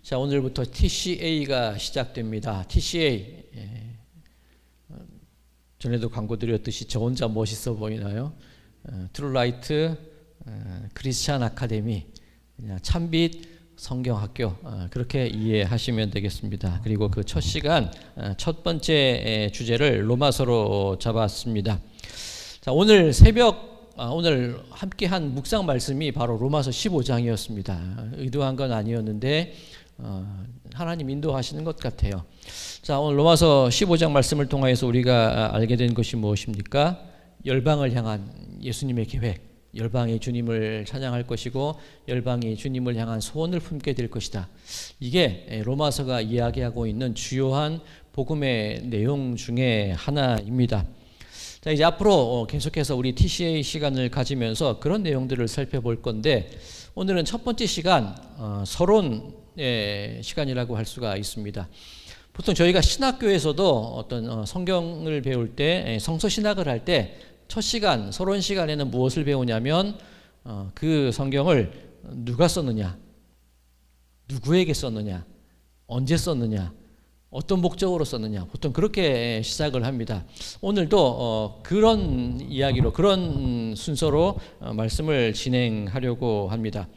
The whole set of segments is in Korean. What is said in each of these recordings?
자, 오늘부터 TCA가 시작됩니다. TCA. 전에도 광고 드렸듯이 저 혼자 멋있어 보이나요? 트루라이트 크리스찬 아카데미, 참빛 성경학교, 그렇게 이해하시면 되겠습니다. 그리고 그 첫 시간 첫 번째 주제를 로마서로 잡았습니다. 자, 오늘 새벽 오늘 함께한 묵상 말씀이 바로 로마서 15장이었습니다. 의도한 건 아니었는데 하나님 인도하시는 것 같아요. 자, 오늘 로마서 15장 말씀을 통하여서 우리가 알게 된 것이 무엇입니까? 열방을 향한 예수님의 계획, 열방이 주님을 찬양할 것이고 열방이 주님을 향한 소원을 품게 될 것이다. 이게 로마서가 이야기하고 있는 주요한 복음의 내용 중에 하나입니다. 자, 이제 앞으로 계속해서 우리 TCA 시간을 가지면서 그런 내용들을 살펴볼 건데, 오늘은 첫 번째 시간 서론의 시간이라고 할 수가 있습니다. 보통 저희가 신학교에서도 어떤 성경을 배울 때, 성서 신학을 할 때 첫 시간 서론 시간에는 무엇을 배우냐면 그 성경을 누가 썼느냐, 누구에게 썼느냐, 언제 썼느냐, 어떤 목적으로 썼느냐, 보통 그렇게 시작을 합니다. 오늘도 그런 이야기로, 그런 순서로 말씀을 진행하려고 합니다.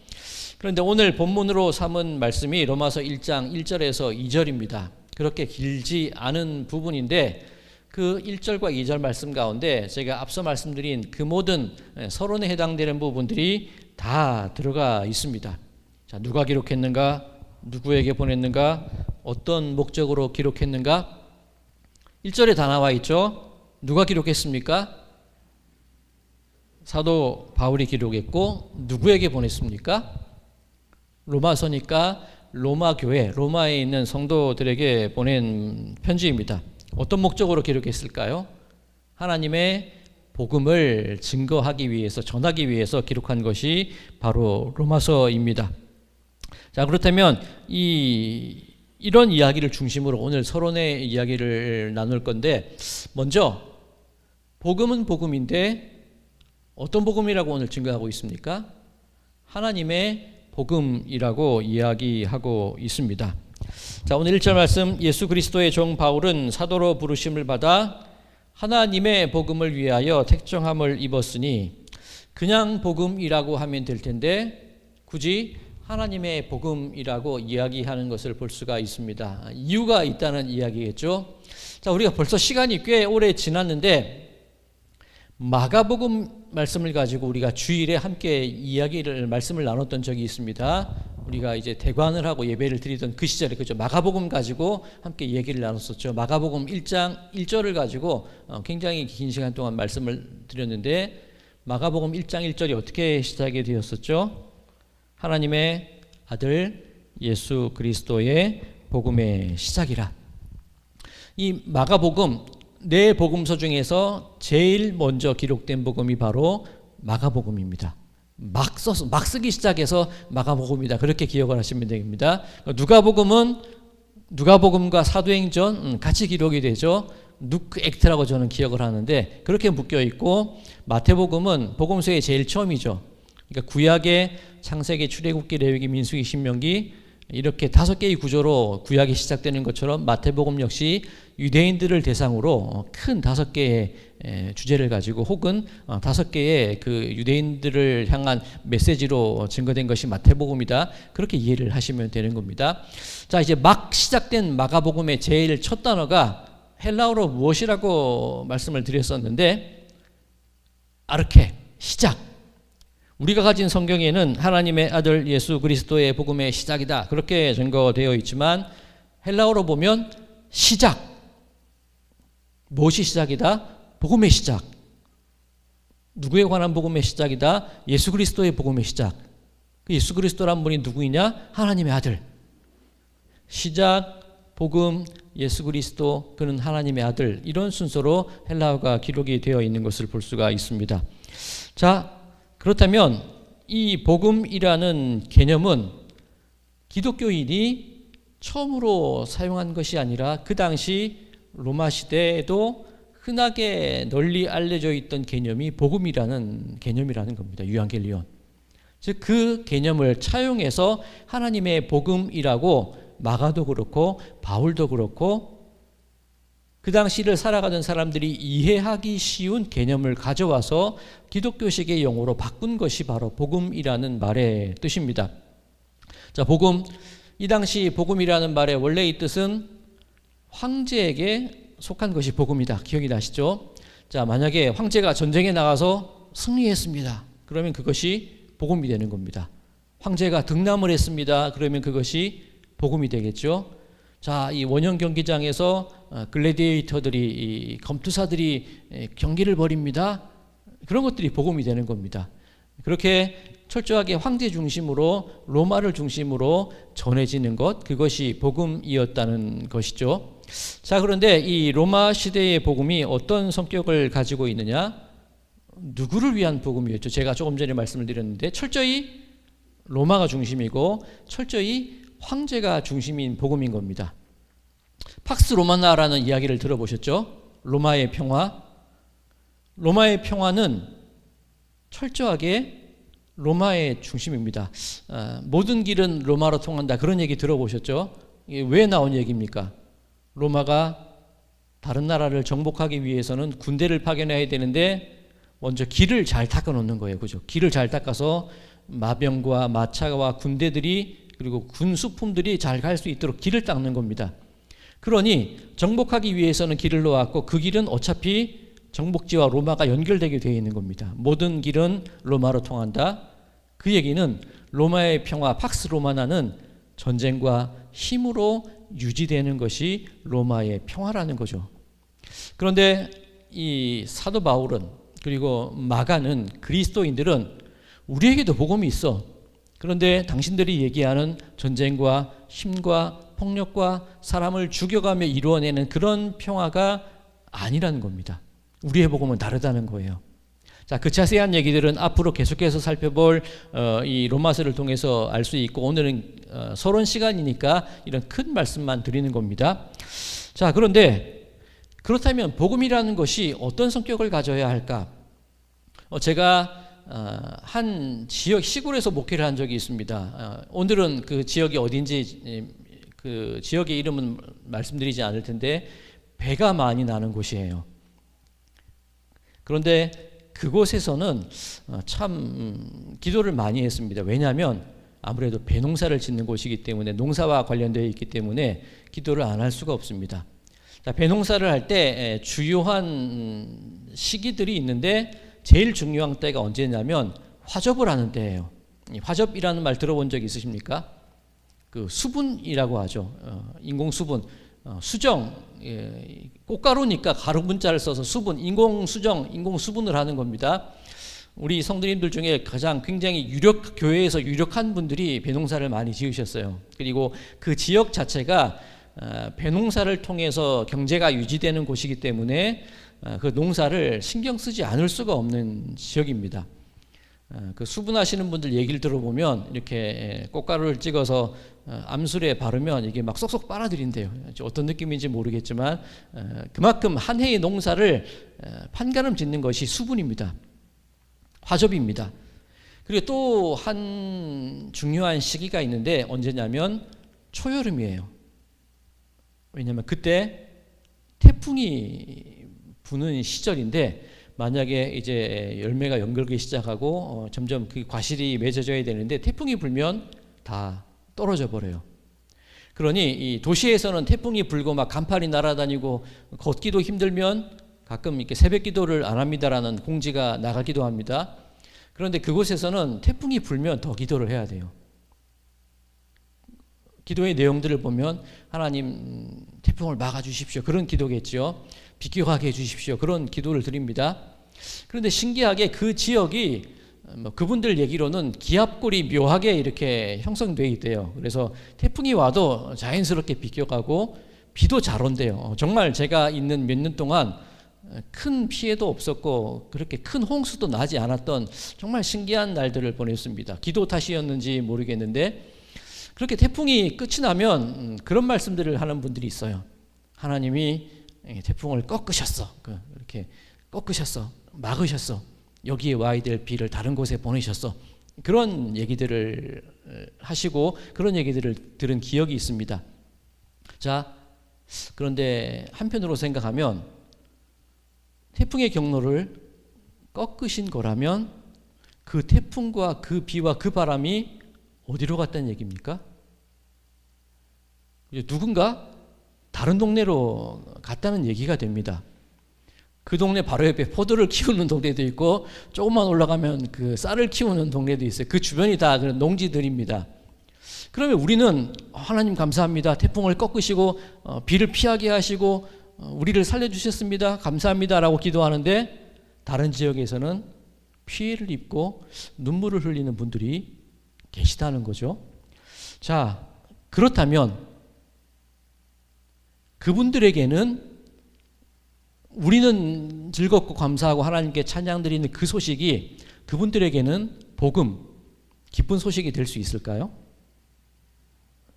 그런데 오늘 본문으로 삼은 말씀이 로마서 1장 1절에서 2절입니다. 그렇게 길지 않은 부분인데 그 1절과 2절 말씀 가운데 제가 앞서 말씀드린 그 모든 서론에 해당되는 부분들이 다 들어가 있습니다. 자, 누가 기록했는가, 누구에게 보냈는가, 어떤 목적으로 기록했는가. 1절에 다 나와 있죠. 누가 기록했습니까? 사도 바울이 기록했고, 누구에게 보냈습니까? 로마서니까 로마 교회, 로마에 있는 성도들에게 보낸 편지입니다. 어떤 목적으로 기록했을까요? 하나님의 복음을 증거하기 위해서, 전하기 위해서 기록한 것이 바로 로마서입니다. 자, 그렇다면 이런 이야기를 중심으로 오늘 서론의 이야기를 나눌 건데, 먼저 복음은 복음인데 어떤 복음이라고 오늘 증거하고 있습니까? 하나님의 복음이라고 이야기하고 있습니다. 자, 오늘 1절 말씀, 예수 그리스도의 종 바울은 사도로 부르심을 받아 하나님의 복음을 위하여 택정함을 입었으니, 그냥 복음이라고 하면 될 텐데 굳이 하나님의 복음이라고 이야기하는 것을 볼 수가 있습니다. 이유가 있다는 이야기겠죠. 자, 우리가 벌써 시간이 꽤 오래 지났는데 마가복음 말씀을 가지고 우리가 주일에 함께 말씀을 나눴던 적이 있습니다. 우리가 이제 대관을 하고 예배를 드리던 그 시절에, 그죠? 마가복음 가지고 함께 얘기를 나눴었죠. 마가복음 1장 1절을 가지고 굉장히 긴 시간 동안 말씀을 드렸는데, 마가복음 1장 1절이 어떻게 시작이 되었었죠? 하나님의 아들 예수 그리스도의 복음의 시작이라. 이 마가복음 네 복음서 중에서 제일 먼저 기록된 복음이 바로 마가복음입니다. 막 쓰기 시작해서 마가복음이다, 그렇게 기억을 하시면 됩니다. 누가복음과 사도행전 같이 기록이 되죠. 누크 액트라고 저는 기억을 하는데 그렇게 묶여 있고, 마태복음은 복음서의 제일 처음이죠. 그러니까 구약의 창세기, 출애굽기, 레위기, 민수기, 신명기, 이렇게 5개의 구조로 구약이 시작되는 것처럼 마태복음 역시 유대인들을 대상으로 큰 5개의 주제를 가지고, 혹은 5개의 그 유대인들을 향한 메시지로 증거된 것이 마태복음이다, 그렇게 이해를 하시면 되는 겁니다. 자, 이제 막 시작된 마가복음의 제일 첫 단어가 헬라어로 무엇이라고 말씀을 드렸었는데, 아르케, 시작. 우리가 가진 성경에는 하나님의 아들 예수 그리스도의 복음의 시작이다, 그렇게 증거되어 있지만 헬라어로 보면 시작. 무엇이 시작이다? 복음의 시작. 누구에 관한 복음의 시작이다? 예수 그리스도의 복음의 시작. 그 예수 그리스도란 분이 누구이냐? 하나님의 아들. 시작, 복음, 예수 그리스도, 그는 하나님의 아들. 이런 순서로 헬라어가 기록이 되어 있는 것을 볼 수가 있습니다. 자, 그렇다면 이 복음이라는 개념은 기독교인이 처음으로 사용한 것이 아니라 그 당시 로마 시대에도 흔하게 널리 알려져 있던 개념이 복음이라는 개념이라는 겁니다. 유앙겔리온. 즉 그 개념을 차용해서 하나님의 복음이라고 마가도 그렇고 바울도 그렇고 그 당시를 살아가던 사람들이 이해하기 쉬운 개념을 가져와서 기독교식의 용어로 바꾼 것이 바로 복음이라는 말의 뜻입니다. 자, 복음, 이 당시 복음이라는 말의 원래의 뜻은 황제에게 속한 것이 복음이다. 기억이 나시죠? 자, 만약에 황제가 전쟁에 나가서 승리했습니다. 그러면 그것이 복음이 되는 겁니다. 황제가 등남을 했습니다. 그러면 그것이 복음이 되겠죠. 자, 이 원형 경기장에서 글래디에이터들이, 이 검투사들이 경기를 벌입니다. 그런 것들이 복음이 되는 겁니다. 그렇게 철저하게 황제 중심으로, 로마를 중심으로 전해지는 것, 그것이 복음이었다는 것이죠. 자, 그런데 이 로마 시대의 복음이 어떤 성격을 가지고 있느냐? 누구를 위한 복음이었죠? 제가 조금 전에 말씀을 드렸는데 철저히 로마가 중심이고 철저히 황제가 중심인 복음인 겁니다. 팍스 로마나라는 이야기를 들어보셨죠? 로마의 평화. 로마의 평화는 철저하게 로마의 중심입니다. 모든 길은 로마로 통한다. 그런 얘기 들어보셨죠? 이게 왜 나온 얘기입니까? 로마가 다른 나라를 정복하기 위해서는 군대를 파견해야 되는데 먼저 길을 잘 닦아 놓는 거예요. 그죠? 길을 잘 닦아서 마병과 마차와 군대들이 그리고 군수품들이 잘 갈 수 있도록 길을 닦는 겁니다. 그러니 정복하기 위해서는 길을 놓았고 그 길은 어차피 정복지와 로마가 연결되게 되어 있는 겁니다. 모든 길은 로마로 통한다. 그 얘기는 로마의 평화, 팍스 로마나는 전쟁과 힘으로 유지되는 것이 로마의 평화라는 거죠. 그런데 이 사도 바울은 그리고 마가는 그리스도인들은 우리에게도 복음이 있어. 그런데 당신들이 얘기하는 전쟁과 힘과 폭력과 사람을 죽여가며 이루어내는 그런 평화가 아니라는 겁니다. 우리의 복음은 다르다는 거예요. 자, 그 자세한 얘기들은 앞으로 계속해서 살펴볼 이 로마서를 통해서 알 수 있고 오늘은 서론 시간이니까 이런 큰 말씀만 드리는 겁니다. 자, 그런데 그렇다면 복음이라는 것이 어떤 성격을 가져야 할까? 제가 한 지역 시골에서 목회를 한 적이 있습니다. 오늘은 그 지역이 어딘지 그 지역의 이름은 말씀드리지 않을 텐데 배가 많이 나는 곳이에요. 그런데 그곳에서는 참 기도를 많이 했습니다. 왜냐하면 아무래도 배농사를 짓는 곳이기 때문에 농사와 관련되어 있기 때문에 기도를 안 할 수가 없습니다. 자, 배농사를 할 때 주요한 시기들이 있는데 제일 중요한 때가 언제냐면 화접을 하는 때예요. 화접이라는 말 들어본 적 있으십니까? 그 수분이라고 하죠. 인공 수분, 수정, 꽃가루니까 가루 문자를 써서 수분, 인공 수정, 인공 수분을 하는 겁니다. 우리 성도님들 중에 가장 굉장히 교회에서 유력한 분들이 배농사를 많이 지으셨어요. 그리고 그 지역 자체가 배농사를 통해서 경제가 유지되는 곳이기 때문에 그 농사를 신경 쓰지 않을 수가 없는 지역입니다. 그 수분하시는 분들 얘기를 들어보면 이렇게 꽃가루를 찍어서 암술에 바르면 이게 막 쏙쏙 빨아들인대요. 어떤 느낌인지 모르겠지만 그만큼 한 해의 농사를 판가름 짓는 것이 수분입니다. 화접입니다. 그리고 또 한 중요한 시기가 있는데 언제냐면 초여름이에요. 왜냐하면 그때 태풍이 부는 시절인데 만약에 이제 열매가 연결되기 시작하고 점점 그 과실이 맺어져야 되는데 태풍이 불면 다 떨어져 버려요. 그러니 이 도시에서는 태풍이 불고 막 간판이 날아다니고 걷기도 힘들면 가끔 이렇게 새벽 기도를 안 합니다라는 공지가 나가기도 합니다. 그런데 그곳에서는 태풍이 불면 더 기도를 해야 돼요. 기도의 내용들을 보면 하나님 태풍을 막아주십시오. 그런 기도겠죠. 비껴가게 해주십시오. 그런 기도를 드립니다. 그런데 신기하게 그 지역이 그분들 얘기로는 기압골이 묘하게 이렇게 형성되어 있대요. 그래서 태풍이 와도 자연스럽게 비껴가고 비도 잘 온대요. 정말 제가 있는 몇 년 동안 큰 피해도 없었고 그렇게 큰 홍수도 나지 않았던 정말 신기한 날들을 보냈습니다. 기도 탓이었는지 모르겠는데 그렇게 태풍이 끝이 나면 그런 말씀들을 하는 분들이 있어요. 하나님이 태풍을 꺾으셨어. 이렇게 꺾으셨어. 막으셨어. 여기에 와야 될 비를 다른 곳에 보내셨어. 그런 얘기들을 하시고 그런 얘기들을 들은 기억이 있습니다. 자, 그런데 한편으로 생각하면 태풍의 경로를 꺾으신 거라면 그 태풍과 그 비와 그 바람이 어디로 갔다는 얘기입니까? 누군가 다른 동네로 갔다는 얘기가 됩니다. 그 동네 바로 옆에 포도를 키우는 동네도 있고 조금만 올라가면 그 쌀을 키우는 동네도 있어요. 그 주변이 다 그런 농지들입니다. 그러면 우리는 하나님 감사합니다. 태풍을 꺾으시고 비를 피하게 하시고 우리를 살려주셨습니다. 감사합니다 라고 기도하는데 다른 지역에서는 피해를 입고 눈물을 흘리는 분들이 계시다는 거죠. 자, 그렇다면 그분들에게는 우리는 즐겁고 감사하고 하나님께 찬양 드리는 그 소식이 그분들에게는 복음, 기쁜 소식이 될 수 있을까요?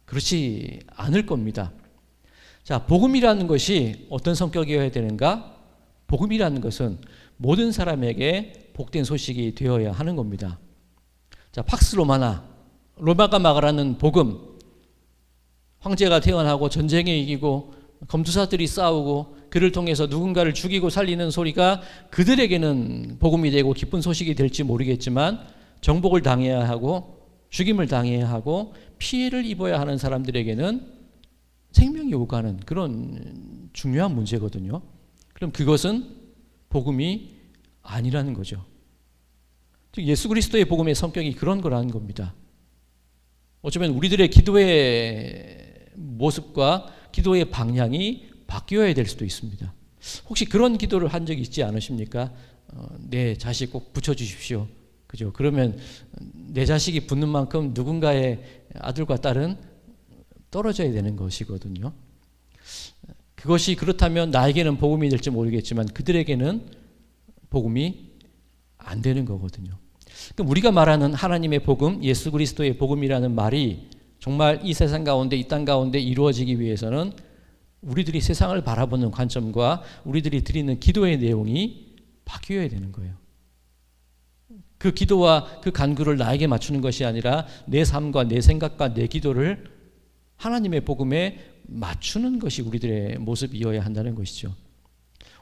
그렇지 않을 겁니다. 자, 복음이라는 것이 어떤 성격이어야 되는가? 복음이라는 것은 모든 사람에게 복된 소식이 되어야 하는 겁니다. 자, 팍스 로마나, 로마가 말하는 복음, 황제가 태어나고 전쟁에 이기고 검투사들이 싸우고 그를 통해서 누군가를 죽이고 살리는 소리가 그들에게는 복음이 되고 기쁜 소식이 될지 모르겠지만 정복을 당해야 하고 죽임을 당해야 하고 피해를 입어야 하는 사람들에게는 생명이 오가는 그런 중요한 문제거든요. 그럼 그것은 복음이 아니라는 거죠. 즉 예수 그리스도의 복음의 성격이 그런 거라는 겁니다. 어쩌면 우리들의 기도의 모습과 기도의 방향이 바뀌어야 될 수도 있습니다. 혹시 그런 기도를 한 적이 있지 않으십니까? 내 자식 꼭 붙여주십시오. 그죠? 그러면 내 자식이 붙는 만큼 누군가의 아들과 딸은 떨어져야 되는 것이거든요. 그것이 그렇다면 나에게는 복음이 될지 모르겠지만 그들에게는 복음이 안 되는 거거든요. 그럼 우리가 말하는 하나님의 복음, 예수 그리스도의 복음이라는 말이 정말 이 세상 가운데, 이 땅 가운데 이루어지기 위해서는 우리들이 세상을 바라보는 관점과 우리들이 드리는 기도의 내용이 바뀌어야 되는 거예요. 그 기도와 그 간구를 나에게 맞추는 것이 아니라 내 삶과 내 생각과 내 기도를 하나님의 복음에 맞추는 것이 우리들의 모습이어야 한다는 것이죠.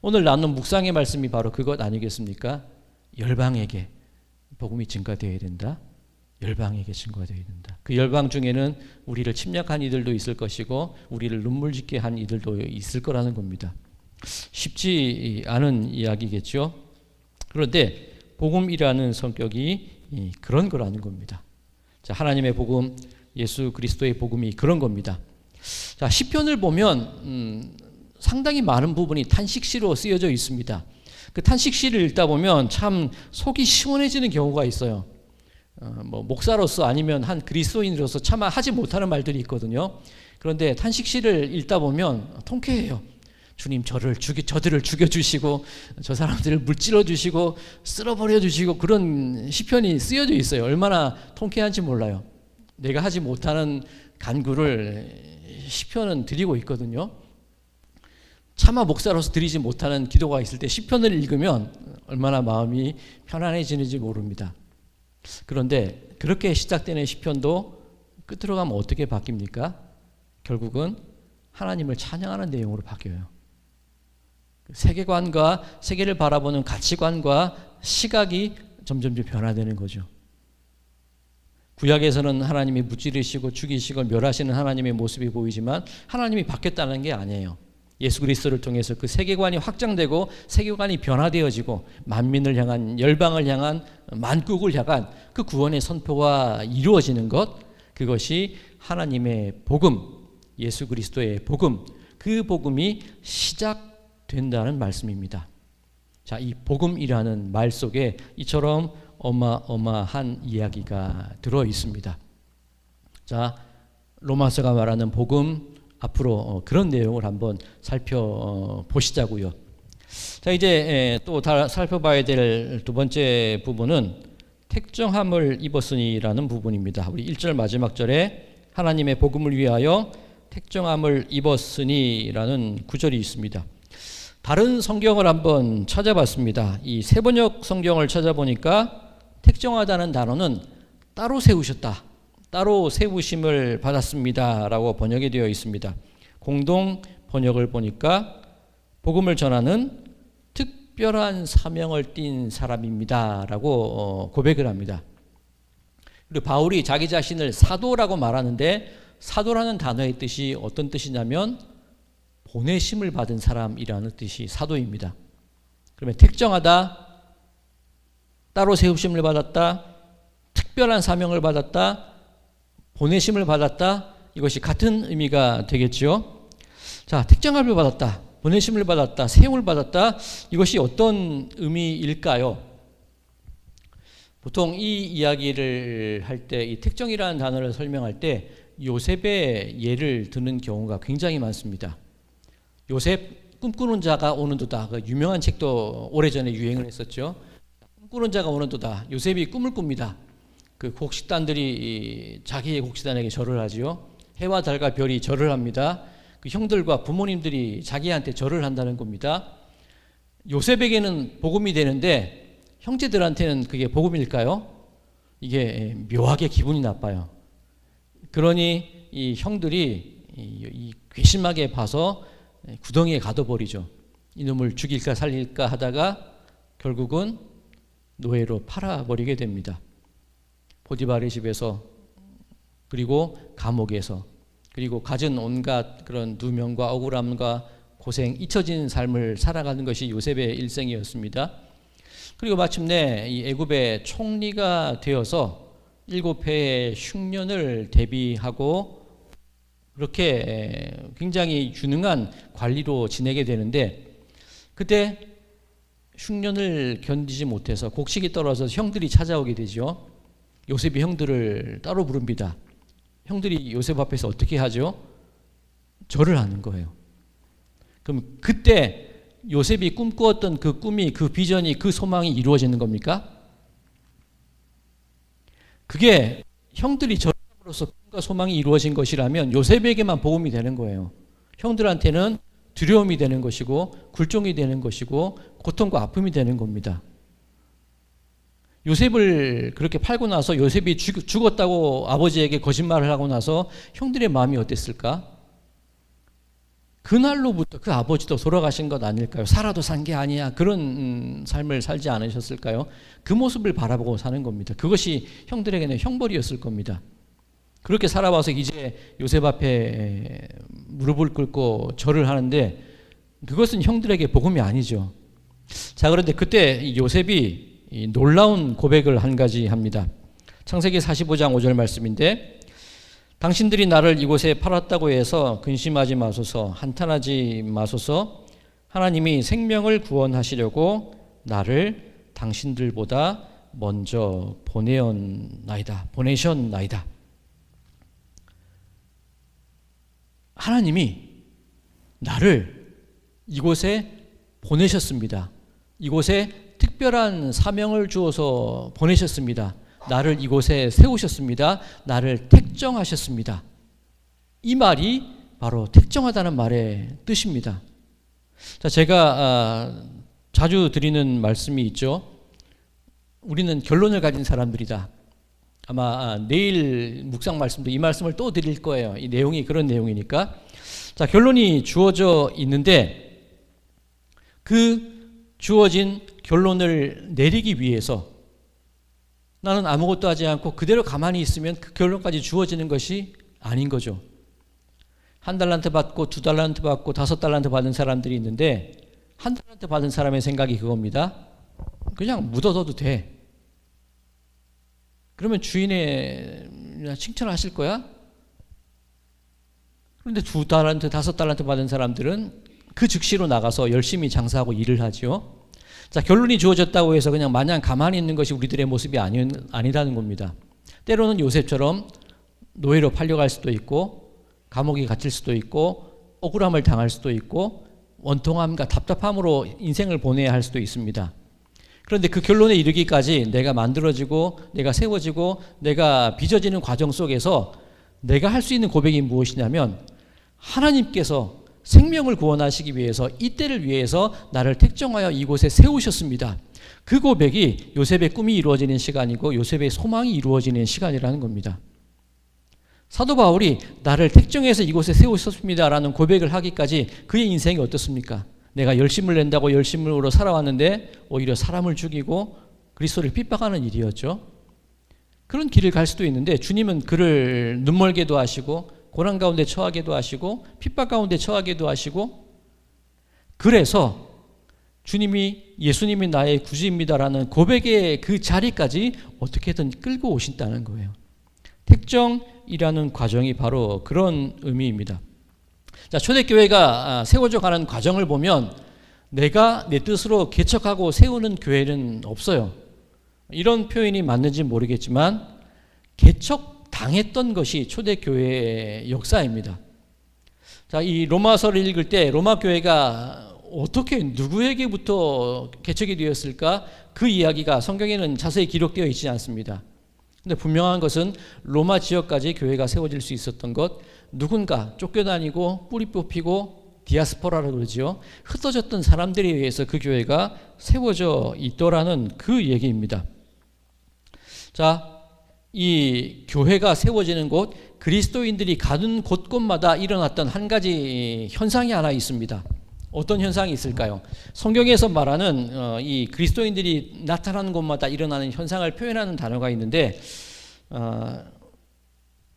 오늘 나눈 묵상의 말씀이 바로 그것 아니겠습니까? 열방에게 복음이 증가되어야 된다. 열방에게 증거되어야 된다. 그 열방 중에는 우리를 침략한 이들도 있을 것이고 우리를 눈물 짓게 한 이들도 있을 거라는 겁니다. 쉽지 않은 이야기겠죠. 그런데 복음이라는 성격이 그런 거라는 겁니다. 자, 하나님의 복음, 예수 그리스도의 복음이 그런 겁니다. 자, 시편을 보면 상당히 많은 부분이 탄식시로 쓰여져 있습니다. 그 탄식시를 읽다 보면 참 속이 시원해지는 경우가 있어요. 목사로서 아니면 한 그리스도인으로서 차마 하지 못하는 말들이 있거든요. 그런데 탄식시를 읽다 보면 통쾌해요. 주님 저들을 죽여주시고 저 사람들을 물질러 주시고 쓸어버려 주시고 그런 시편이 쓰여져 있어요. 얼마나 통쾌한지 몰라요. 내가 하지 못하는 간구를 시편은 드리고 있거든요. 차마 목사로서 드리지 못하는 기도가 있을 때 시편을 읽으면 얼마나 마음이 편안해지는지 모릅니다. 그런데 그렇게 시작되는 시편도 끝으로 가면 어떻게 바뀝니까? 결국은 하나님을 찬양하는 내용으로 바뀌어요. 세계관과 세계를 바라보는 가치관과 시각이 점점 변화되는 거죠. 구약에서는 하나님이 무찌르시고 죽이시고 멸하시는 하나님의 모습이 보이지만 하나님이 바뀌었다는 게 아니에요. 예수 그리스도를 통해서 그 세계관이 확장되고 세계관이 변화되어지고 만민을 향한, 열방을 향한, 만국을 향한 그 구원의 선포가 이루어지는 것, 그것이 하나님의 복음, 예수 그리스도의 복음, 그 복음이 시작된다는 말씀입니다. 자, 이 복음이라는 말 속에 이처럼 어마어마한 이야기가 들어 있습니다. 자, 로마서가 말하는 복음, 앞으로 그런 내용을 한번 살펴보시자고요. 자, 이제 또 살펴봐야 될 두 번째 부분은 택정함을 입었으니라는 부분입니다. 우리 1절 마지막 절에 하나님의 복음을 위하여 택정함을 입었으니라는 구절이 있습니다. 다른 성경을 한번 찾아봤습니다. 이 세번역 성경을 찾아보니까 택정하다는 단어는 따로 세우셨다. 따로 세우심을 받았습니다. 라고 번역이 되어 있습니다. 공동 번역을 보니까 복음을 전하는 특별한 사명을 띈 사람입니다. 라고 고백을 합니다. 그리고 바울이 자기 자신을 사도라고 말하는데 사도라는 단어의 뜻이 어떤 뜻이냐면 보내심을 받은 사람이라는 뜻이 사도입니다. 그러면 특정하다, 따로 세우심을 받았다, 특별한 사명을 받았다, 보내심을 받았다, 이것이 같은 의미가 되겠죠. 자, 특정함을 받았다, 보내심을 받았다, 세움을 받았다, 이것이 어떤 의미일까요? 보통 이 이야기를 할 때, 이 특정이라는 단어를 설명할 때 요셉의 예를 드는 경우가 굉장히 많습니다. 요셉 꿈꾸는 자가 오는도다. 그 유명한 책도 오래전에 유행을 했었죠. 꿈꾸는 자가 오는도다. 요셉이 꿈을 꿉니다. 그 곡식단들이 자기의 곡식단에게 절을 하지요. 해와 달과 별이 절을 합니다. 그 형들과 부모님들이 자기한테 절을 한다는 겁니다. 요셉에게는 복음이 되는데 형제들한테는 그게 복음일까요? 이게 묘하게 기분이 나빠요. 그러니 이 형들이 이 괘씸하게 봐서 구덩이에 가둬버리죠. 이놈을 죽일까 살릴까 하다가 결국은 노예로 팔아버리게 됩니다. 보디발의 집에서, 그리고 감옥에서, 그리고 갖은 온갖 그런 누명과 억울함과 고생, 잊혀진 삶을 살아가는 것이 요셉의 일생이었습니다. 그리고 마침내 이 애굽의 총리가 되어서 7회의 흉년을 대비하고 그렇게 굉장히 유능한 관리로 지내게 되는데, 그때 흉년을 견디지 못해서 곡식이 떨어져서 형들이 찾아오게 되죠. 요셉이 형들을 따로 부릅니다. 형들이 요셉 앞에서 어떻게 하죠? 절을 하는 거예요. 그럼 그때 요셉이 꿈꾸었던 그 꿈이, 그 비전이, 그 소망이 이루어지는 겁니까? 그게 형들이 절함으로써 꿈과 소망이 이루어진 것이라면 요셉에게만 복음이 되는 거예요. 형들한테는 두려움이 되는 것이고 굴종이 되는 것이고 고통과 아픔이 되는 겁니다. 요셉을 그렇게 팔고 나서 요셉이 죽었다고 아버지에게 거짓말을 하고 나서 형들의 마음이 어땠을까? 그날로부터 그 아버지도 돌아가신 것 아닐까요? 살아도 산 게 아니야. 그런 삶을 살지 않으셨을까요? 그 모습을 바라보고 사는 겁니다. 그것이 형들에게는 형벌이었을 겁니다. 그렇게 살아와서 이제 요셉 앞에 무릎을 꿇고 절을 하는데 그것은 형들에게 복음이 아니죠. 자, 그런데 그때 요셉이 놀라운 고백을 한 가지 합니다. 창세기 45장 5절 말씀인데, 당신들이 나를 이곳에 팔았다고 해서 근심하지 마소서, 한탄하지 마소서. 하나님이 생명을 구원하시려고 나를 당신들보다 먼저 보내셨나이다. 하나님이 나를 이곳에 보내셨습니다. 이곳에 특별한 사명을 주어서 보내셨습니다. 나를 이곳에 세우셨습니다. 나를 택정하셨습니다. 이 말이 바로 택정하다는 말의 뜻입니다. 자, 제가 자주 드리는 말씀이 있죠. 우리는 결론을 가진 사람들이다. 아마 내일 묵상 말씀도 이 말씀을 또 드릴 거예요. 이 내용이 그런 내용이니까. 자, 결론이 주어져 있는데 그 주어진 결론을 내리기 위해서 나는 아무것도 하지 않고 그대로 가만히 있으면 그 결론까지 주어지는 것이 아닌 거죠. 1달란트 받고 2달란트 받고 5달란트 받은 사람들이 있는데 1달란트 받은 사람의 생각이 그겁니다. 그냥 묻어둬도 돼. 그러면 주인의 칭찬하실 거야? 그런데 2달란트, 5달란트 받은 사람들은 그 즉시로 나가서 열심히 장사하고 일을 하죠. 자, 결론이 주어졌다고 해서 그냥 마냥 가만히 있는 것이 우리들의 모습이 아니라는 겁니다. 때로는 요셉처럼 노예로 팔려갈 수도 있고 감옥에 갇힐 수도 있고 억울함을 당할 수도 있고 원통함과 답답함으로 인생을 보내야 할 수도 있습니다. 그런데 그 결론에 이르기까지 내가 만들어지고 내가 세워지고 내가 빚어지는 과정 속에서 내가 할 수 있는 고백이 무엇이냐면 하나님께서 생명을 구원하시기 위해서 이 때를 위해서 나를 택정하여 이곳에 세우셨습니다. 그 고백이 요셉의 꿈이 이루어지는 시간이고 요셉의 소망이 이루어지는 시간이라는 겁니다. 사도 바울이 나를 택정해서 이곳에 세우셨습니다라는 고백을 하기까지 그의 인생이 어떻습니까? 내가 열심을 낸다고 열심으로 살아왔는데 오히려 사람을 죽이고 그리스도를 핍박하는 일이었죠. 그런 길을 갈 수도 있는데 주님은 그를 눈멀게도 하시고 고난 가운데 처하게도 하시고 핍박 가운데 처하게도 하시고, 그래서 예수님이 나의 구주입니다라는 고백의 그 자리까지 어떻게든 끌고 오신다는 거예요. 택정이라는 과정이 바로 그런 의미입니다. 자, 초대교회가 세워져 가는 과정을 보면 내가 내 뜻으로 개척하고 세우는 교회는 없어요. 이런 표현이 맞는지 모르겠지만 개척당했던 것이 초대교회의 역사입니다. 자, 이 로마서를 읽을 때 로마 교회가 어떻게 누구에게부터 개척이 되었을까? 그 이야기가 성경에는 자세히 기록되어 있지 않습니다. 근데 분명한 것은 로마 지역까지 교회가 세워질 수 있었던 것, 누군가 쫓겨다니고 뿌리 뽑히고 디아스포라라고 그러죠. 흩어졌던 사람들에 의해서 그 교회가 세워져 있더라는 그 얘기입니다. 자, 이 교회가 세워지는 곳, 그리스도인들이 가는 곳곳마다 일어났던 한 가지 현상이 하나 있습니다. 어떤 현상이 있을까요? 성경에서 말하는 이 그리스도인들이 나타나는 곳마다 일어나는 현상을 표현하는 단어가 있는데,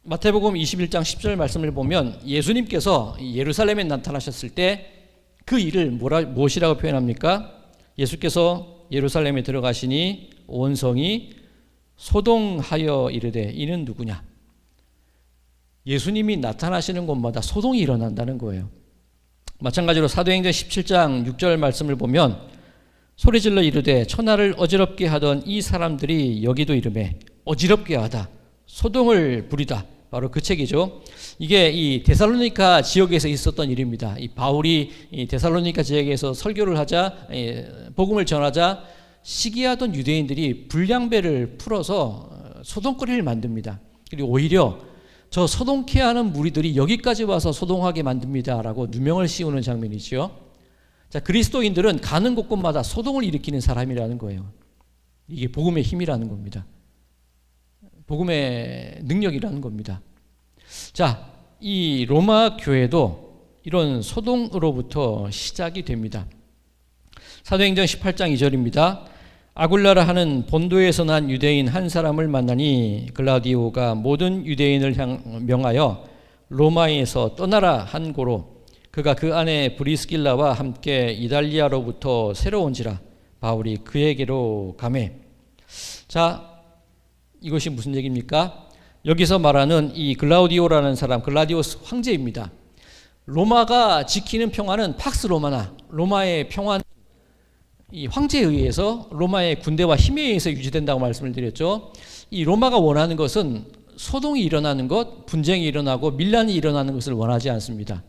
마태복음 21장 10절 말씀을 보면 예수님께서 예루살렘에 나타나셨을 때 그 일을 무엇이라고 표현합니까? 예수께서 예루살렘에 들어가시니 온 성이 소동하여 이르되 이는 누구냐? 예수님이 나타나시는 곳마다 소동이 일어난다는 거예요. 마찬가지로 사도행전 17장 6절 말씀을 보면 소리질러 이르되 천하를 어지럽게 하던 이 사람들이 여기도 이르매 어지럽게 하다, 소동을 부리다. 바로 그 책이죠. 이게 이 데살로니가 지역에서 있었던 일입니다. 이 바울이 이 데살로니가 지역에서 설교를 하자, 복음을 전하자 시기하던 유대인들이 불량배를 풀어서 소동거리를 만듭니다. 그리고 오히려 저 소동케 하는 무리들이 여기까지 와서 소동하게 만듭니다라고 누명을 씌우는 장면이죠. 자, 그리스도인들은 가는 곳곳마다 소동을 일으키는 사람이라는 거예요. 이게 복음의 힘이라는 겁니다. 복음의 능력이라는 겁니다. 자, 이 로마 교회도 이런 소동으로부터 시작이 됩니다. 사도행전 18장 2절입니다. 아굴라라 하는 본도에서 난 유대인 한 사람을 만나니 글라디오가 모든 유대인을 명하여 로마에서 떠나라 한 고로 그가 그 안에 브리스길라와 함께 이달리아로부터 새로 온지라 바울이 그에게로 가매. 자, 이것이 무슨 얘기입니까? 여기서 말하는 이 글라우디오라는 사람, 글라디오스 황제입니다. 로마가 지키는 평화는 팍스 로마나, 로마의 평화는 이 황제에 의해서, 로마의 군대와 힘에 의해서 유지된다고 말씀을 드렸죠. 이 로마가 원하는 것은 소동이 일어나는 것, 분쟁이 일어나고 밀란이 일어나는 것을 원하지 않습니다.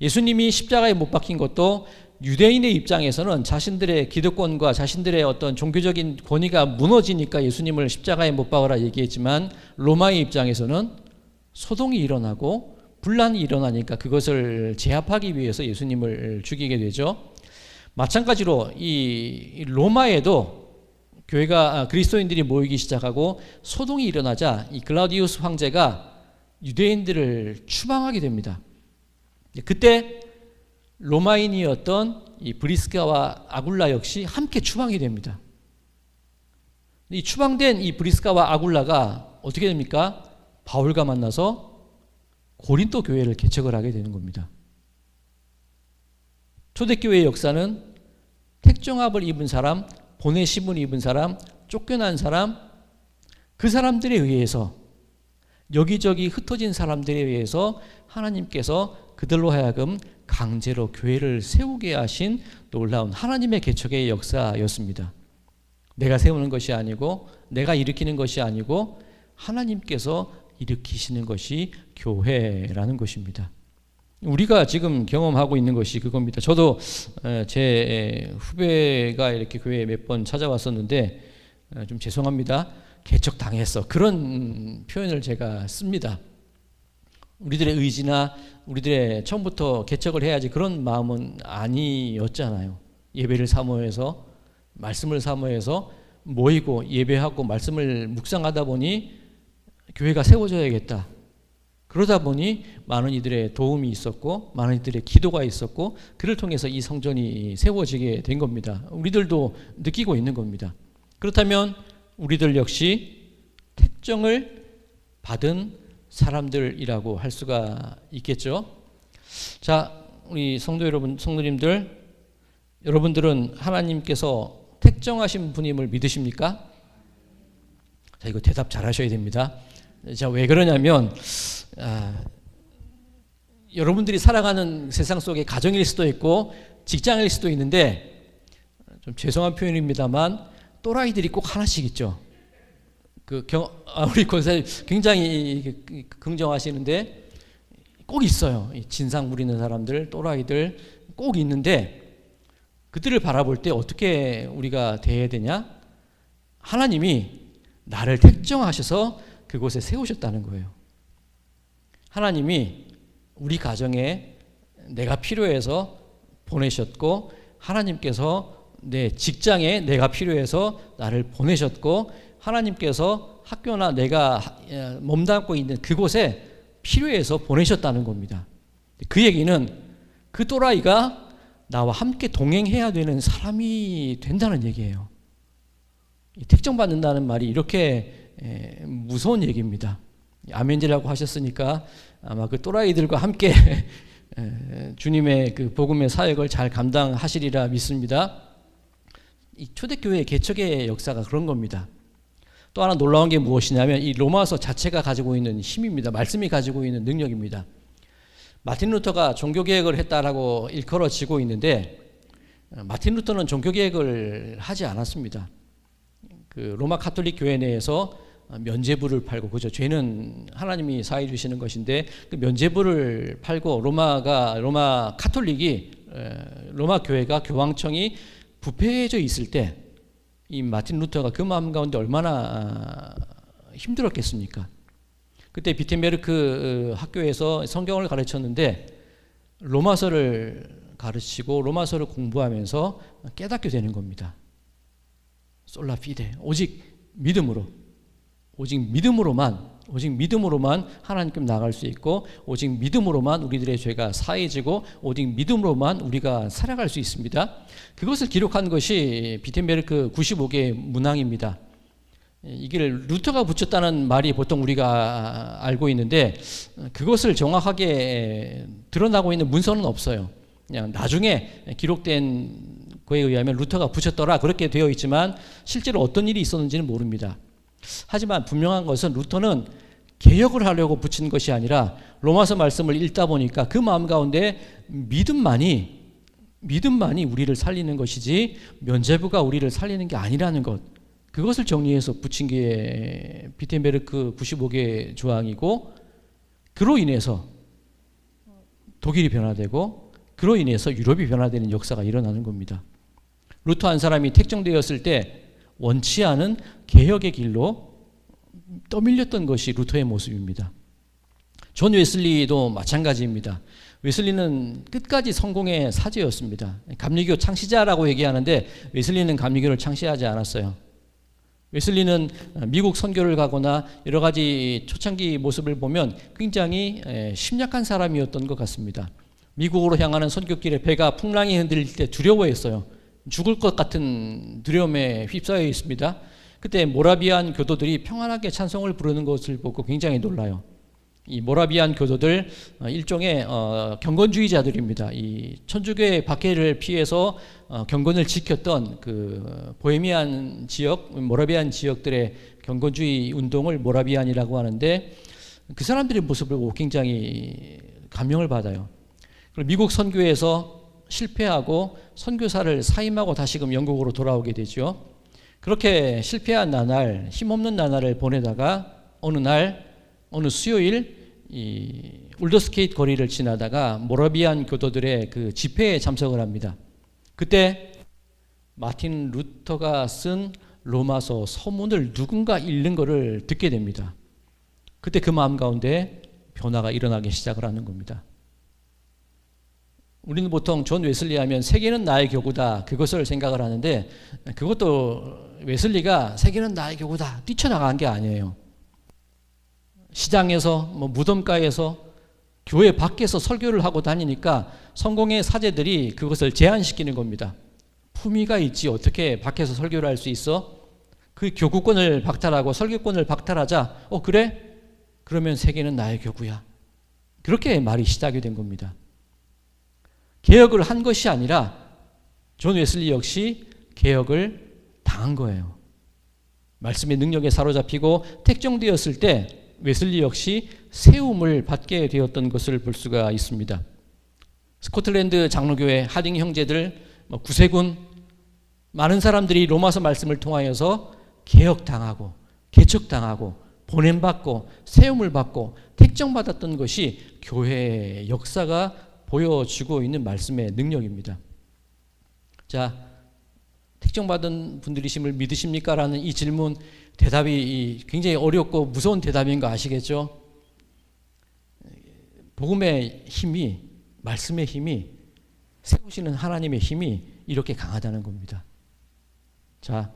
예수님이 십자가에 못 박힌 것도 유대인의 입장에서는 자신들의 기득권과 자신들의 어떤 종교적인 권위가 무너지니까 예수님을 십자가에 못 박으라 얘기했지만, 로마의 입장에서는 소동이 일어나고 분란이 일어나니까 그것을 제압하기 위해서 예수님을 죽이게 되죠. 마찬가지로 이 로마에도 교회가 그리스도인들이 모이기 시작하고 소동이 일어나자 이 글라우디우스 황제가 유대인들을 추방하게 됩니다. 그때 로마인이었던 이 브리스가와 아굴라 역시 함께 추방이 됩니다. 이 추방된 이 브리스가와 아굴라가 어떻게 됩니까? 바울과 만나서 고린도 교회를 개척을 하게 되는 겁니다. 초대교회의 역사는 택정합을 입은 사람, 보내심을 입은 사람, 쫓겨난 사람, 그 사람들에 의해서, 여기저기 흩어진 사람들에 의해서 하나님께서 그들로 하여금 강제로 교회를 세우게 하신 놀라운 하나님의 개척의 역사였습니다. 내가 세우는 것이 아니고 내가 일으키는 것이 아니고 하나님께서 일으키시는 것이 교회라는 것입니다. 우리가 지금 경험하고 있는 것이 그겁니다. 저도 제 후배가 이렇게 교회에 몇 번 찾아왔었는데 좀 죄송합니다. 개척당했어. 그런 표현을 제가 씁니다. 우리들의 의지나 우리들의 처음부터 개척을 해야지 그런 마음은 아니었잖아요. 예배를 사모해서, 말씀을 사모해서 모이고 예배하고 말씀을 묵상하다 보니 교회가 세워져야겠다. 그러다 보니 많은 이들의 도움이 있었고 많은 이들의 기도가 있었고 그를 통해서 이 성전이 세워지게 된 겁니다. 우리들도 느끼고 있는 겁니다. 그렇다면 우리들 역시 택정을 받은 사람들이라고 할 수가 있겠죠. 자, 우리 성도 여러분, 성도님들, 여러분들은 하나님께서 택정하신 분임을 믿으십니까? 자, 이거 대답 잘 하셔야 됩니다. 자, 왜 그러냐면 여러분들이 살아가는 세상 속에 가정일 수도 있고 직장일 수도 있는데, 좀 죄송한 표현입니다만 또라이들이 꼭 하나씩 있죠. 우리 권사님 굉장히 긍정하시는데 꼭 있어요. 진상 부리는 사람들, 또라이들 꼭 있는데, 그들을 바라볼 때 어떻게 우리가 대해야 되냐? 하나님이 나를 택정하셔서 그곳에 세우셨다는 거예요. 하나님이 우리 가정에 내가 필요해서 보내셨고, 하나님께서 내 직장에 내가 필요해서 나를 보내셨고, 하나님께서 학교나 내가 몸담고 있는 그곳에 필요해서 보내셨다는 겁니다. 그 얘기는 그 또라이가 나와 함께 동행해야 되는 사람이 된다는 얘기예요. 택정받는다는 말이 이렇게 무서운 얘기입니다. 아멘이라고 하셨으니까 아마 그 또라이들과 함께 주님의 그 복음의 사역을 잘 감당하시리라 믿습니다. 이 초대교회 개척의 역사가 그런 겁니다. 또 하나 놀라운 게 무엇이냐면 이 로마서 자체가 가지고 있는 힘입니다. 말씀이 가지고 있는 능력입니다. 마틴 루터가 종교개혁을 했다라고 일컬어지고 있는데, 마틴 루터는 종교개혁을 하지 않았습니다. 그 로마 카톨릭 교회 내에서 면죄부를 팔고, 그죠? 죄는 하나님이 사해 주시는 것인데 그 면죄부를 팔고 로마 카톨릭이, 로마 교회가, 교황청이 부패해져 있을 때 이 마틴 루터가 그 마음 가운데 얼마나 힘들었겠습니까? 그때 비텐베르크 학교에서 성경을 가르쳤는데 로마서를 가르치고 로마서를 공부하면서 깨닫게 되는 겁니다. 솔라 피데, 오직 믿음으로만 하나님께 나갈 수 있고, 오직 믿음으로만 우리들의 죄가 사해지고, 오직 믿음으로만 우리가 살아갈 수 있습니다. 그것을 기록한 것이 비텐베르크 95개의 문항입니다. 이게 루터가 붙였다는 말이 보통 우리가 알고 있는데, 그것을 정확하게 드러나고 있는 문서는 없어요. 그냥 나중에 기록된 거에 의하면 루터가 붙였더라 그렇게 되어 있지만 실제로 어떤 일이 있었는지는 모릅니다. 하지만 분명한 것은 루터는 개혁을 하려고 붙인 것이 아니라 로마서 말씀을 읽다 보니까 그 마음 가운데 믿음만이 우리를 살리는 것이지 면죄부가 우리를 살리는 게 아니라는 것, 그것을 정리해서 붙인 게 비텐베르크 95개 조항이고, 그로 인해서 독일이 변화되고 그로 인해서 유럽이 변화되는 역사가 일어나는 겁니다. 루터 한 사람이 택정되었을 때 원치 않은 개혁의 길로 떠밀렸던 것이 루터의 모습입니다. 존 웨슬리도 마찬가지입니다. 웨슬리는 끝까지 성공의 사제였습니다. 감리교 창시자라고 얘기하는데 웨슬리는 감리교를 창시하지 않았어요. 웨슬리는 미국 선교를 가거나 여러 가지 초창기 모습을 보면 굉장히 심약한 사람이었던 것 같습니다. 미국으로 향하는 선교길에 배가 풍랑이 흔들릴 때 두려워했어요. 죽을 것 같은 두려움에 휩싸여 있습니다. 그때 모라비안 교도들이 평안하게 찬송을 부르는 것을 보고 굉장히 놀라요. 이 모라비안 교도들 일종의 경건주의자들입니다. 이 천주교의 박해를 피해서 경건을 지켰던 그 보헤미안 지역, 모라비안 지역들의 경건주의 운동을 모라비안이라고 하는데, 그 사람들의 모습을 보고 굉장히 감명을 받아요. 그리고 미국 선교에서 실패하고 선교사를 사임하고 다시금 영국으로 돌아오게 되죠. 그렇게 실패한 나날, 힘없는 나날을 보내다가 어느 수요일 이 울더스케이트 거리를 지나다가 모라비안 교도들의 그 집회에 참석을 합니다. 그때 마틴 루터가 쓴 로마서 서문을 누군가 읽는 것을 듣게 됩니다. 그때 그 마음 가운데 변화가 일어나기 시작을 하는 겁니다. 우리는 보통 존 웨슬리 하면 세계는 나의 교구다, 그것을 생각을 하는데, 그것도 웨슬리가 세계는 나의 교구다 뛰쳐나간 게 아니에요. 시장에서 무덤가에서 교회 밖에서 설교를 하고 다니니까 성공의 사제들이 그것을 제한시키는 겁니다. 품위가 있지 어떻게 밖에서 설교를 할 수 있어? 그 교구권을 박탈하고 설교권을 박탈하자. 그래? 그러면 세계는 나의 교구야. 그렇게 말이 시작이 된 겁니다. 개혁을 한 것이 아니라 존 웨슬리 역시 개혁을 당한 거예요. 말씀의 능력에 사로잡히고 택정되었을 때 웨슬리 역시 세움을 받게 되었던 것을 볼 수가 있습니다. 스코틀랜드 장로교회 하딩 형제들, 구세군, 많은 사람들이 로마서 말씀을 통하여서 개혁당하고 개척당하고 보냄받고 세움을 받고 택정받았던 것이 교회의 역사가 보여주고 있는 말씀의 능력입니다. 자, 택정받은 분들이심을 믿으십니까? 라는 이 질문, 대답이 굉장히 어렵고 무서운 대답인 거 아시겠죠? 복음의 힘이, 말씀의 힘이, 세우시는 하나님의 힘이 이렇게 강하다는 겁니다. 자,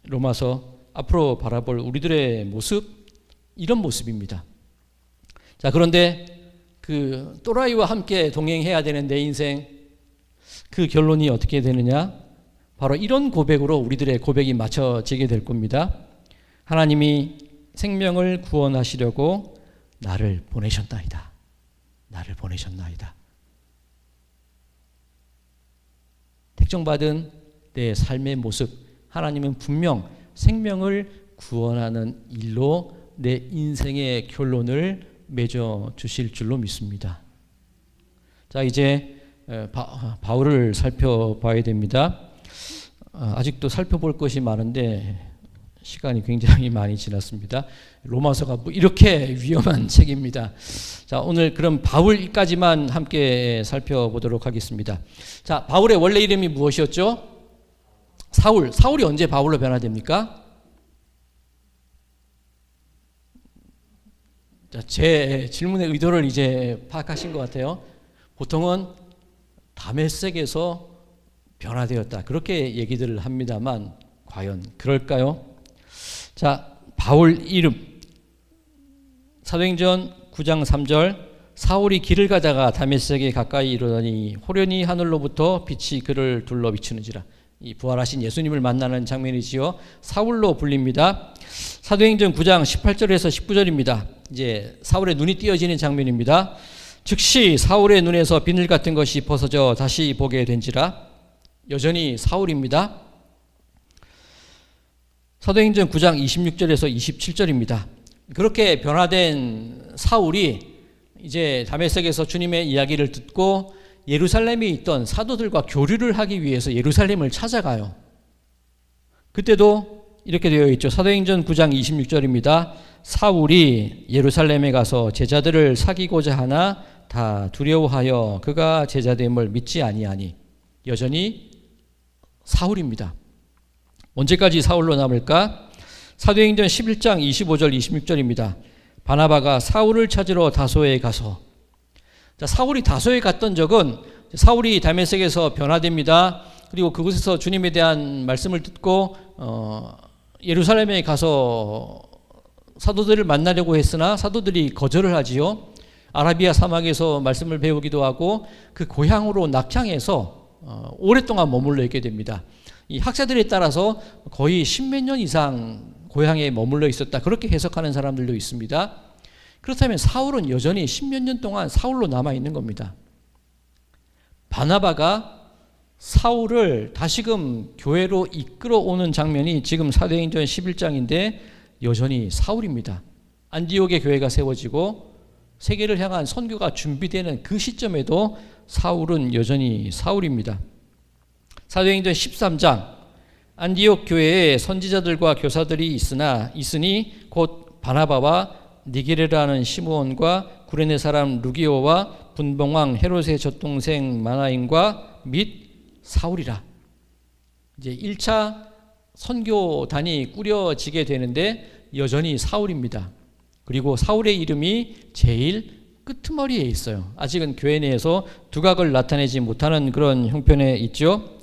로마서 앞으로 바라볼 우리들의 모습, 이런 모습입니다. 자, 그런데 그 또라이와 함께 동행해야 되는 내 인생, 그 결론이 어떻게 되느냐? 바로 이런 고백으로 우리들의 고백이 맞춰지게 될 겁니다. 하나님이 생명을 구원하시려고 나를 보내셨나이다. 나를 보내셨나이다. 택정받은 내 삶의 모습, 하나님은 분명 생명을 구원하는 일로 내 인생의 결론을 맺어 주실 줄로 믿습니다. 자, 이제 바울을 살펴봐야 됩니다. 아직도 살펴볼 것이 많은데 시간이 굉장히 많이 지났습니다. 로마서가 이렇게 위험한 책입니다. 자, 오늘 그럼 바울까지만 함께 살펴보도록 하겠습니다. 자, 바울의 원래 이름이 무엇이었죠? 사울. 사울이 언제 바울로 변화됩니까? 자, 제 질문의 의도를 이제 파악하신 것 같아요. 보통은 다메섹에서 변화되었다, 그렇게 얘기들을 합니다만 과연 그럴까요? 자, 바울 이름, 사도행전 9장 3절, 사울이 길을 가다가 다메섹에 가까이 이르더니 호련히 하늘로부터 빛이 그를 둘러 비추는지라. 이 부활하신 예수님을 만나는 장면이지요. 사울로 불립니다. 사도행전 9장 18절에서 19절입니다. 이제 사울의 눈이 띄어지는 장면입니다. 즉시 사울의 눈에서 비늘 같은 것이 벗어져 다시 보게 된지라. 여전히 사울입니다. 사도행전 9장 26절에서 27절입니다. 그렇게 변화된 사울이 이제 다메섹에서 주님의 이야기를 듣고 예루살렘에 있던 사도들과 교류를 하기 위해서 예루살렘을 찾아가요. 그때도 이렇게 되어 있죠. 사도행전 9장 26절입니다. 사울이 예루살렘에 가서 제자들을 사귀고자 하나 다 두려워하여 그가 제자됨을 믿지 아니하니. 여전히 사울입니다. 언제까지 사울로 남을까? 사도행전 11장 25절 26절입니다. 바나바가 사울을 찾으러 다소에 가서. 자, 사울이 다소에 갔던 적은 사울이 다메섹에서 변화됩니다. 그리고 그곳에서 주님에 대한 말씀을 듣고 예루살렘에 가서 사도들을 만나려고 했으나 사도들이 거절을 하지요. 아라비아 사막에서 말씀을 배우기도 하고 그 고향으로 낙향해서 오랫동안 머물러 있게 됩니다. 이 학자들에 따라서 거의 10몇 년 이상 고향에 머물러 있었다, 그렇게 해석하는 사람들도 있습니다. 그렇다면 사울은 여전히 10몇 년 동안 사울로 남아 있는 겁니다. 바나바가 사울을 다시금 교회로 이끌어오는 장면이 지금 사도행전 11장인데 여전히 사울입니다. 안디옥의 교회가 세워지고 세계를 향한 선교가 준비되는 그 시점에도 사울은 여전히 사울입니다. 사도행전 13장, 안디옥 교회에 선지자들과 교사들이 있으니 곧 바나바와 니게르라는 시므온과 구레네 사람 루기오와 분봉왕 헤롯의 젖동생 마나인과 및 사울이라. 이제 1차 선교단이 꾸려지게 되는데 여전히 사울입니다. 그리고 사울의 이름이 제일 끄트머리에 있어요. 아직은 교회 내에서 두각을 나타내지 못하는 그런 형편에 있죠.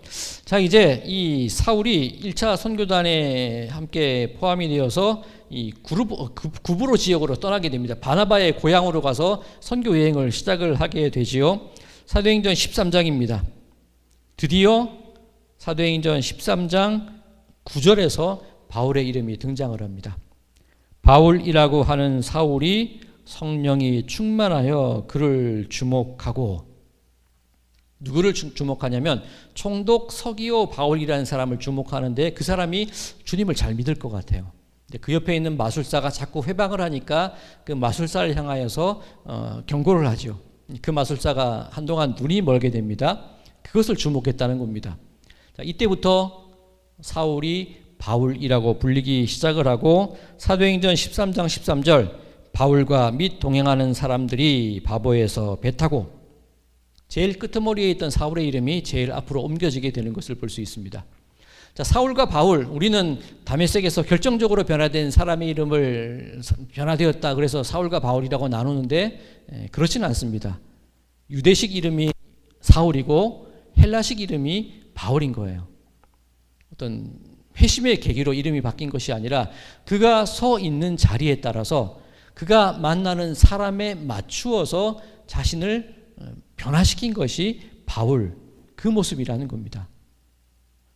자, 이제 이 사울이 1차 선교단에 함께 포함이 되어서 이 구브로 지역으로 떠나게 됩니다. 바나바의 고향으로 가서 선교 여행을 시작을 하게 되지요. 사도행전 13장입니다. 드디어 사도행전 13장 9절에서 바울의 이름이 등장을 합니다. 바울이라고 하는 사울이 성령이 충만하여 그를 주목하고, 누구를 주목하냐면 총독 서기오 바울이라는 사람을 주목하는데, 그 사람이 주님을 잘 믿을 것 같아요. 그 옆에 있는 마술사가 자꾸 회방을 하니까 그 마술사를 향하여서 경고를 하죠. 그 마술사가 한동안 눈이 멀게 됩니다. 그것을 주목했다는 겁니다. 자, 이때부터 사울이 바울이라고 불리기 시작을 하고, 사도행전 13장 13절 바울과 및 동행하는 사람들이 바보에서 배 타고, 제일 끄트머리에 있던 사울의 이름이 제일 앞으로 옮겨지게 되는 것을 볼 수 있습니다. 자, 사울과 바울, 우리는 다메섹에서 결정적으로 변화된 사람의 이름을 변화되었다 그래서 사울과 바울이라고 나누는데, 그렇지는 않습니다. 유대식 이름이 사울이고 헬라식 이름이 바울인 거예요. 어떤 회심의 계기로 이름이 바뀐 것이 아니라 그가 서 있는 자리에 따라서 그가 만나는 사람에 맞추어서 자신을 변화시킨 것이 바울, 그 모습이라는 겁니다.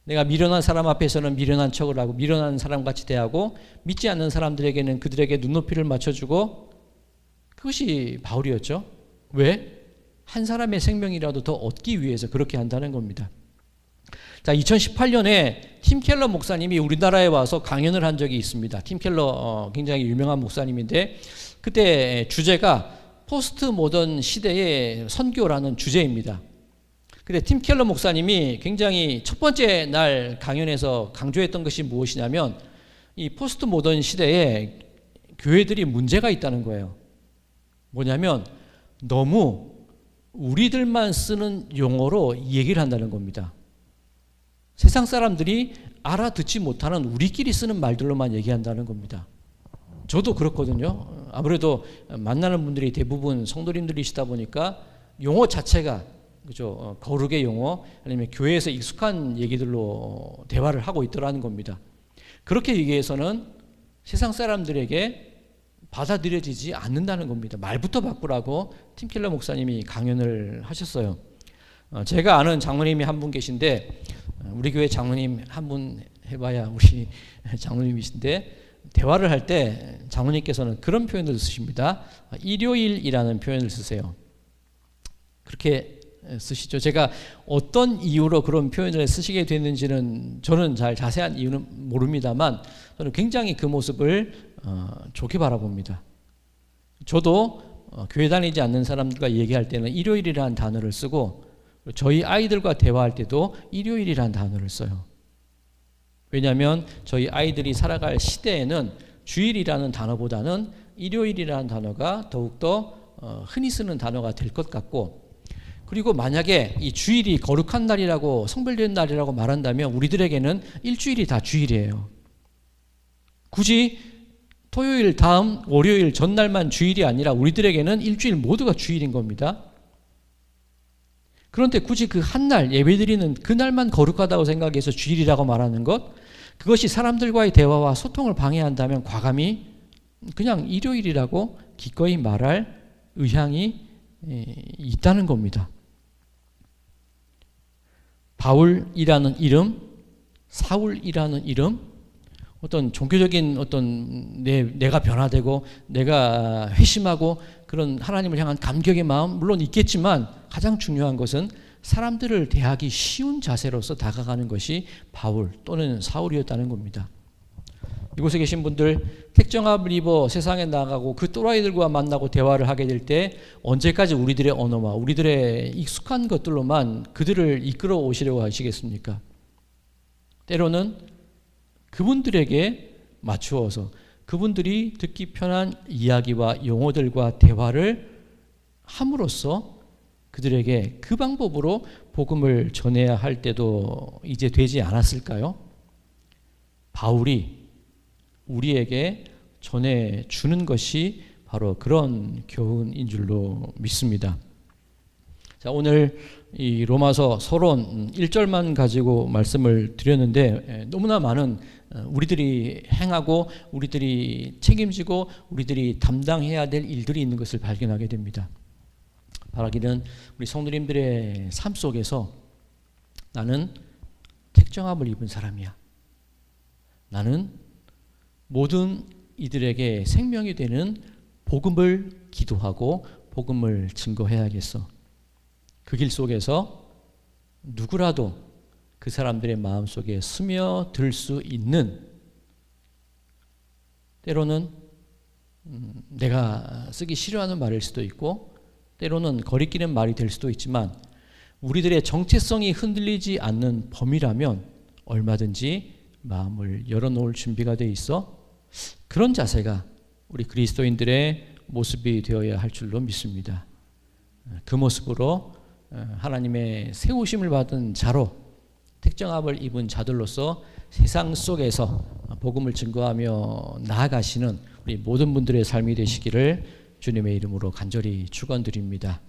내가 미련한 사람 앞에서는 미련한 척을 하고 미련한 사람같이 대하고, 믿지 않는 사람들에게는 그들에게 눈높이를 맞춰주고, 그것이 바울이었죠. 왜? 한 사람의 생명이라도 더 얻기 위해서 그렇게 한다는 겁니다. 자, 2018년에 팀 켈러 목사님이 우리나라에 와서 강연을 한 적이 있습니다. 팀 켈러 굉장히 유명한 목사님인데, 그때 주제가 포스트 모던 시대의 선교라는 주제입니다. 근데 팀 켈러 목사님이 굉장히 첫 번째 날 강연에서 강조했던 것이 무엇이냐면, 이 포스트 모던 시대에 교회들이 문제가 있다는 거예요. 뭐냐면 너무 우리들만 쓰는 용어로 얘기를 한다는 겁니다. 세상 사람들이 알아듣지 못하는 우리끼리 쓰는 말들로만 얘기한다는 겁니다. 저도 그렇거든요. 아무래도 만나는 분들이 대부분 성도님들이시다 보니까 용어 자체가, 그죠, 거룩의 용어 아니면 교회에서 익숙한 얘기들로 대화를 하고 있더라는 겁니다. 그렇게 얘기해서는 세상 사람들에게 받아들여지지 않는다는 겁니다. 말부터 바꾸라고 팀 켈러 목사님이 강연을 하셨어요. 제가 아는 장로님이 한 분 계신데, 우리 교회 장로님 한 분 해봐야 우리 장로님이신데, 대화를 할 때 장로님께서는 그런 표현을 쓰십니다. 일요일이라는 표현을 쓰세요. 그렇게 쓰시죠. 제가 어떤 이유로 그런 표현을 쓰시게 됐는지는 저는 잘 자세한 이유는 모릅니다만, 저는 굉장히 그 모습을 좋게 바라봅니다. 저도 교회 다니지 않는 사람들과 얘기할 때는 일요일이라는 단어를 쓰고, 저희 아이들과 대화할 때도 일요일이라는 단어를 써요. 왜냐하면 저희 아이들이 살아갈 시대에는 주일이라는 단어보다는 일요일이라는 단어가 더욱더 흔히 쓰는 단어가 될 것 같고, 그리고 만약에 이 주일이 거룩한 날이라고, 성별된 날이라고 말한다면 우리들에게는 일주일이 다 주일이에요. 굳이 토요일 다음 월요일 전날만 주일이 아니라 우리들에게는 일주일 모두가 주일인 겁니다. 그런데 굳이 그 한 날 예배드리는 그날만 거룩하다고 생각해서 주일이라고 말하는 것, 그것이 사람들과의 대화와 소통을 방해한다면 과감히 그냥 일요일이라고 기꺼이 말할 의향이 있다는 겁니다. 바울이라는 이름, 사울이라는 이름, 어떤 종교적인 어떤 내가 변화되고 내가 회심하고 그런 하나님을 향한 감격의 마음 물론 있겠지만, 가장 중요한 것은 사람들을 대하기 쉬운 자세로서 다가가는 것이 바울 또는 사울이었다는 겁니다. 이곳에 계신 분들, 택정합을 입어 세상에 나가고 그 또라이들과 만나고 대화를 하게 될 때 언제까지 우리들의 언어와 우리들의 익숙한 것들로만 그들을 이끌어 오시려고 하시겠습니까? 때로는 그분들에게 맞추어서 그분들이 듣기 편한 이야기와 용어들과 대화를 함으로써 그들에게 그 방법으로 복음을 전해야 할 때도 이제 되지 않았을까요? 바울이 우리에게 전해주는 것이 바로 그런 교훈인 줄로 믿습니다. 자, 오늘 이 로마서 서론 1절만 가지고 말씀을 드렸는데 너무나 많은 우리들이 행하고 우리들이 책임지고 우리들이 담당해야 될 일들이 있는 것을 발견하게 됩니다. 바라기는 우리 성도님들의 삶 속에서 나는 택정함을 입은 사람이야. 나는 모든 이들에게 생명이 되는 복음을 기도하고 복음을 증거해야겠어. 그 길 속에서 누구라도 그 사람들의 마음속에 스며들 수 있는, 때로는 내가 쓰기 싫어하는 말일 수도 있고 때로는 거리끼는 말이 될 수도 있지만 우리들의 정체성이 흔들리지 않는 범위라면 얼마든지 마음을 열어놓을 준비가 돼 있어 그런 자세가 우리 그리스도인들의 모습이 되어야 할 줄로 믿습니다. 그 모습으로 하나님의 세우심을 받은 자로 택정함을 입은 자들로서 세상 속에서 복음을 증거하며 나아가시는 우리 모든 분들의 삶이 되시기를 주님의 이름으로 간절히 축원드립니다.